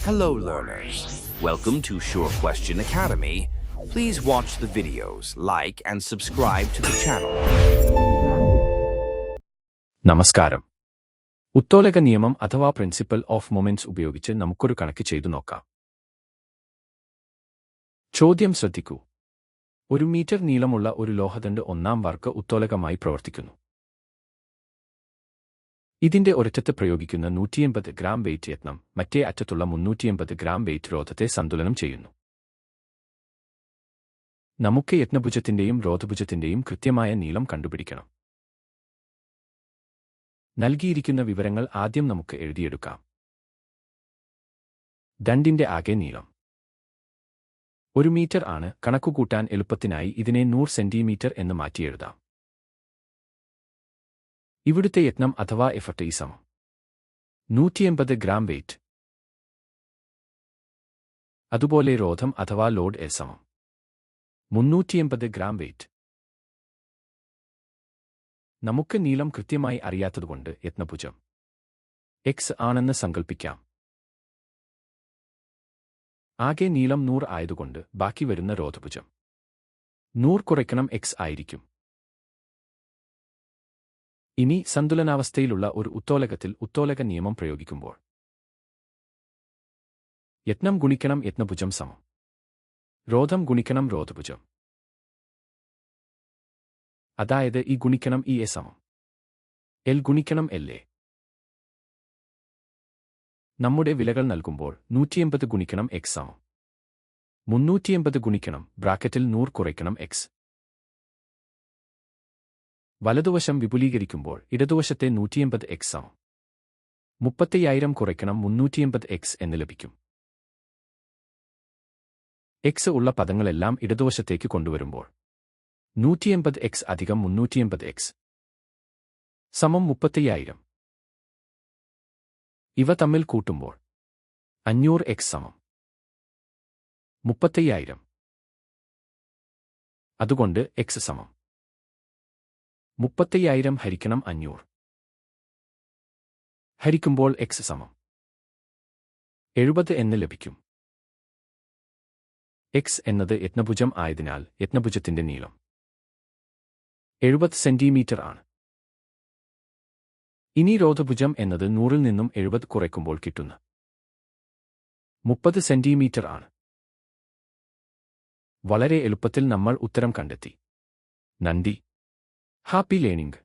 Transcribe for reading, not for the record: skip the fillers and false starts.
Hello learners, welcome to Sure Question Academy. Please watch the videos, like and subscribe to the channel. നമസ്കാരം. ഉത്തോലക നിയമം അഥവാ principal of moments ഉപയോഗിച്ച് നമുക്കൊരു കണക്ക് ചെയ്തു നോക്കാം. ചോദ്യം ശ്രദ്ധിക്കൂ. 1 മീറ്റർ നീളമുള്ള ഒരു ലോഹദണ്ഡ് ഒന്നാം വർക്ക് ഉത്തോലകമായി പ്രവർത്തിക്കുന്നു. ഇതിന്റെ ഒരറ്റത്ത് പ്രയോഗിക്കുന്ന 180 ഗ്രാം വെയിറ്റ് യത്നം മറ്റേ അറ്റത്തുള്ള 380 ഗ്രാം വെയിറ്റ് രോധത്തെ സന്തുലനം ചെയ്യുന്നു. നമുക്ക് യത്നഭുജത്തിന്റെയും രോധഭുജത്തിന്റെയും കൃത്യമായ നീളം കണ്ടുപിടിക്കണം. നൽകിയിരിക്കുന്ന വിവരങ്ങൾ ആദ്യം നമുക്ക് എഴുതിയെടുക്കാം. ദണ്ഡിന്റെ ആകെ നീളം 1 മീറ്റർ ആണ്. കണക്കുകൂട്ടാൻ എളുപ്പത്തിനായി ഇതിനെ 100 സെന്റിമീറ്റർ എന്ന് മാറ്റിയെഴുതാം. ഇവിടുത്തെ യത്നം അഥവാ എഫർട്ട് സമം 180 ഗ്രാം വെയിറ്റ്. അതുപോലെ രോധം അഥവാ ലോഡ് സമം 380 ഗ്രാം വെയിറ്റ്. നമുക്ക് നീളം കൃത്യമായി അറിയാത്തതുകൊണ്ട് യത്നഭുജം x ആണെന്ന് സങ്കൽപ്പിക്കാം. ആകെ നീളം 100 ആയതുകൊണ്ട് ബാക്കി വരുന്ന രോധഭുജം 100 കുറയ്ക്കണം x ആയിരിക്കും. ഇനി സന്തുലനാവസ്ഥയിലുള്ള ഒരു ഉത്തോലകത്തിൽ ഉത്തോലക നിയമം പ്രയോഗിക്കുമ്പോൾ യത്നം ഗുണിക്കണം യത്നഭുജം സമം രോധം ഗുണിക്കണം രോധഭുജം. അതായത് ഈ ഗുണിക്കണം ഈ സമം L ഗുണിക്കണം LA. നമ്മുടെ വിലകൾ നൽകുമ്പോൾ 180 ഗുണിക്കണം x സമം 380 ഗുണിക്കണം ബ്രാക്കറ്റിൽ 100 കുറയ്ക്കണം x. വലതുവശം വിപുലീകരിക്കുമ്പോൾ ഇടതുവശത്തെ 180 x സമം 35000 കുറയ്ക്കണം 380 x എന്ന് ലഭിക്കും. x ഉള്ള പദങ്ങളെല്ലാം ഇടതുവശത്തേക്ക് കൊണ്ടുവരുമ്പോൾ 180 x അധികം 380 x സമം 35000. ഇവ തമ്മിൽ കൂട്ടുമ്പോൾ 500 x സമം 35000. അതുകൊണ്ട് x സമം 35000 ഹരിക്കണം 500. ഹരിക്കുമ്പോൾ x സമം 70 എന്ന് ലഭിക്കും. x എന്നത് യത്നഭുജം ആയതിനാൽ യത്നഭുജത്തിന്റെ നീളം 70 സെന്റിമീറ്റർ ആണ്. ഇനി രോധഭുജം എന്നത് 100-ൽ നിന്നും 70 കുറയ്ക്കുമ്പോൾ കിട്ടുന്ന 30 സെന്റിമീറ്റർ ആണ്. വളരെ എളുപ്പത്തിൽ നമ്മൾ ഉത്തരം കണ്ടെത്തി. നന്ദി. Happy learning.